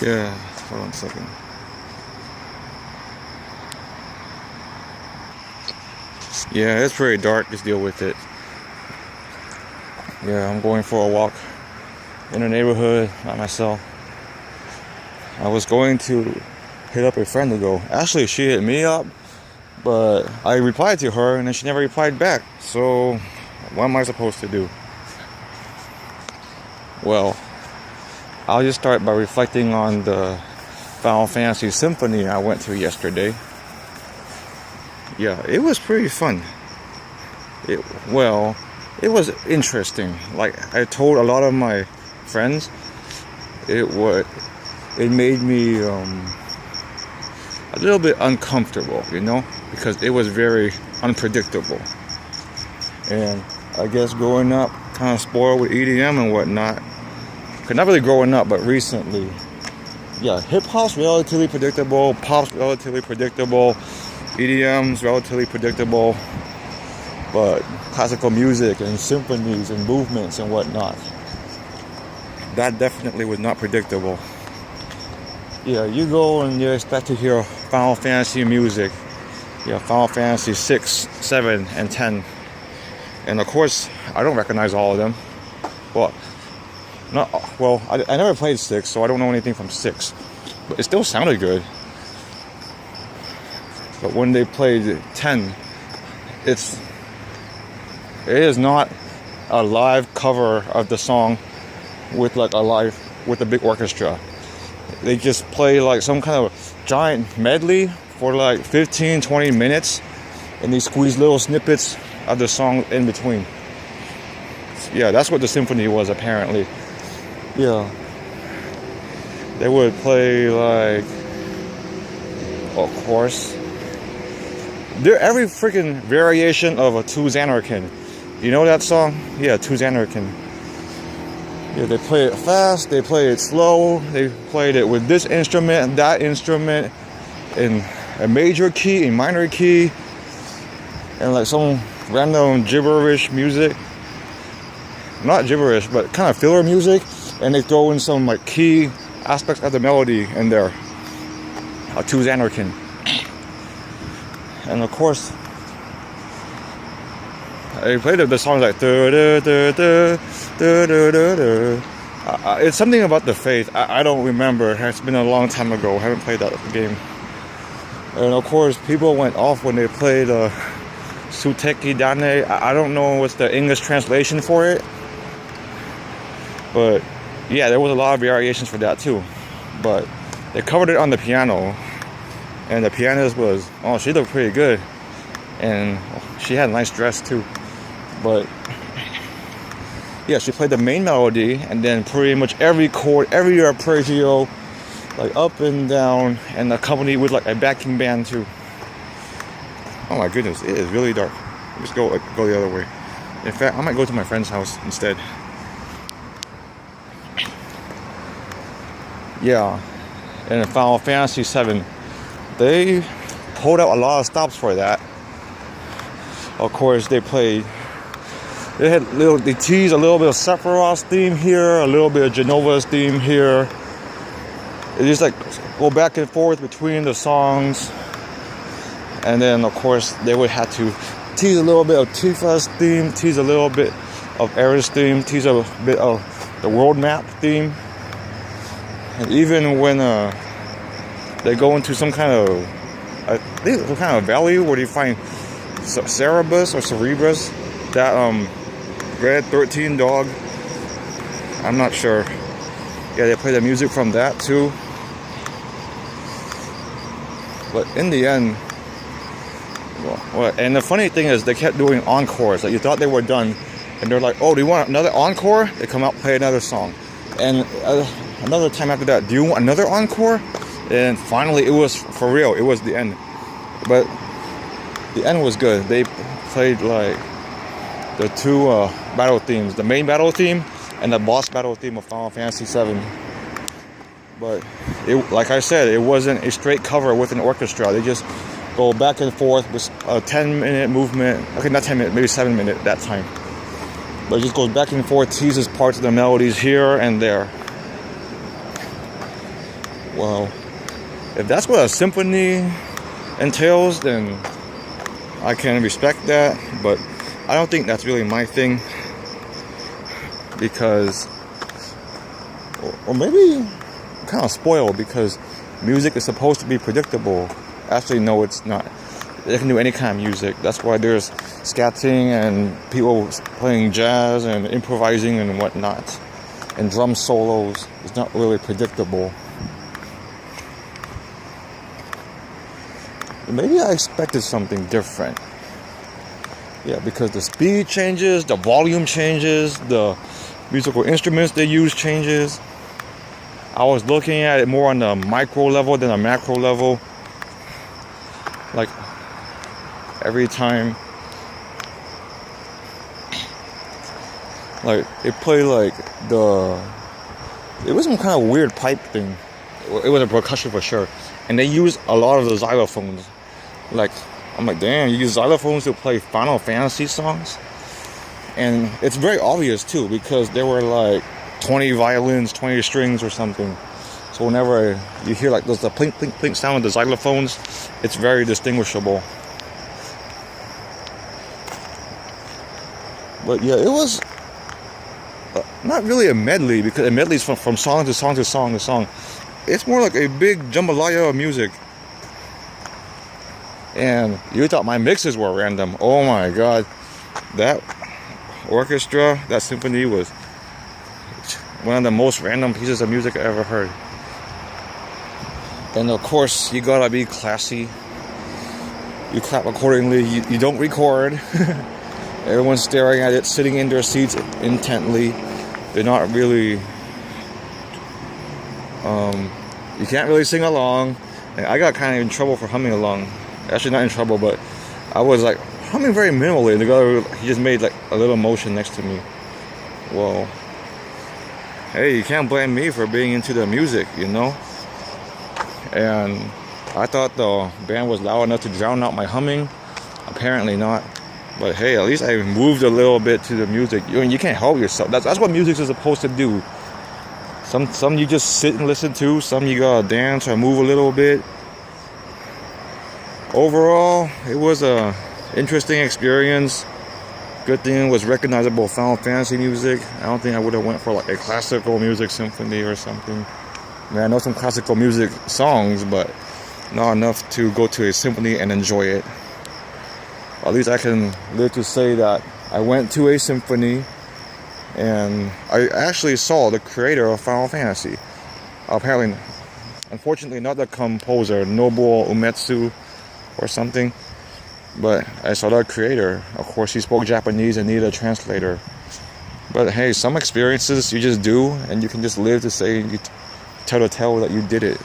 Yeah, hold on a second. Yeah, it's pretty dark. Just deal with it. Yeah, I'm going for a walk in the neighborhood by myself. I was going to hit up a friend to go. Actually, she hit me up, but I replied to her and then she never replied back. So, what am I supposed to do? Well, I'll just start by reflecting on the Final Fantasy Symphony I went to yesterday. Yeah, it was pretty fun. It was interesting. Like I told a lot of my friends, it made me a little bit uncomfortable, because it was very unpredictable. And I guess growing up, kind of spoiled with EDM and whatnot. Not really growing up, but recently. Yeah, hip hop's relatively predictable, pop's relatively predictable, EDM's relatively predictable, but classical music and symphonies and movements and whatnot, that definitely was not predictable. Yeah, you go and you expect to hear Final Fantasy music. Yeah, Final Fantasy 6, 7, and 10. And of course, I don't recognize all of them. I never played 6, so I don't know anything from 6. But it still sounded good. But when they played 10, it is not a live cover of the song with a big orchestra. They just play like some kind of giant medley for like 15-20 minutes, and they squeeze little snippets of the song in between. Yeah, that's what the symphony was apparently. Yeah, they would play like, of course, every freaking variation of a Two Xanarkin. You know that song? Yeah, Two Xanarkin. Yeah, they play it fast, they play it slow, they played it with this instrument and that instrument, in a major key, a minor key, and like some random gibberish music. Not gibberish, but kind of filler music, and they throw in some like key aspects of the melody in there. Two Xanarkin. And of course, they played the songs like it's something about the faith. I don't remember. It's been a long time ago. I haven't played that game. And of course, people went off when they played Suteki Dane. I don't know what's the English translation for it. But yeah, there was a lot of variations for that too. But they covered it on the piano. And the pianist she looked pretty good. And she had a nice dress too. But yeah, she played the main melody and then pretty much every chord, every arpeggio, like up and down, and accompanied with like a backing band too. Oh my goodness, it is really dark. Let's go the other way. In fact, I might go to my friend's house instead. Yeah, and in Final Fantasy 7, they pulled out a lot of stops for that. Of course, they teased a little bit of Sephiroth's theme here, a little bit of Genova's theme here. They just like go back and forth between the songs. And then, of course, they would have to tease a little bit of Tifa's theme, tease a little bit of Aerith's theme, tease a bit of the world map theme. And even when they go into some kind of valley where they find Cerebus or Cerebrus, that red 13 dog. I'm not sure. Yeah, they play the music from that too. But in the end, and the funny thing is, they kept doing encores. Like you thought they were done, and they're like, "Oh, do you want another encore?" They come out, play another song, and another time after that, "Do you want another encore?" And finally, it was for real. It was the end, but the end was good. They played like the two battle themes, the main battle theme and the boss battle theme of Final Fantasy 7. But like I said, it wasn't a straight cover with an orchestra. They just go back and forth with a 10-minute movement. Okay, not 10 minutes, maybe 7 minutes that time. But it just goes back and forth, teases parts of the melodies here and there. Well, if that's what a symphony entails, then I can respect that, but I don't think that's really my thing, because, or maybe I'm kind of spoiled because music is supposed to be predictable. Actually, no, it's not. They can do any kind of music. That's why there's scatting and people playing jazz and improvising and whatnot, and drum solos. It's not really predictable. Maybe I expected something different. Yeah, because the speed changes, the volume changes, the musical instruments they use changes. I was looking at it more on the micro level than a macro level. Like, every time, like, it played like it was some kind of weird pipe thing. It was a percussion for sure. And they used a lot of the xylophones. Like, I'm like, damn, you use xylophones to play Final Fantasy songs? And it's very obvious too, because there were like 20 violins, 20 strings or something. So whenever you hear like the plink, plink, plink sound of the xylophones, it's very distinguishable. But yeah, it was not really a medley, because a medley is from song to song to song to song. It's more like a big jambalaya of music. And you thought my mixes were random. Oh my god. That orchestra, that symphony was one of the most random pieces of music I ever heard. And of course, you gotta be classy. You clap accordingly. You don't record. Everyone's staring at it, sitting in their seats intently. They're not really... you can't really sing along. And I got kind of in trouble for humming along. Actually, not in trouble, but I was like humming very minimally. And the guy, he just made like a little motion next to me. Well, hey, you can't blame me for being into the music, you know? And I thought the band was loud enough to drown out my humming. Apparently not. But hey, at least I moved a little bit to the music. You can't help yourself. That's what music is supposed to do. Some you just sit and listen to. Some you gotta dance or move a little bit. Overall, it was a interesting experience. Good thing it was recognizable Final Fantasy music. I don't think I would have went for like a classical music symphony or something. I mean, I know some classical music songs, but not enough to go to a symphony and enjoy it. At least I can live to say that I went to a symphony and I actually saw the creator of Final Fantasy. Apparently, unfortunately, not the composer, Nobuo Uematsu or something, but I saw the creator. Of course, he spoke Japanese and needed a translator. But hey, some experiences you just do, and you can just live to say, you tell the tale that you did it.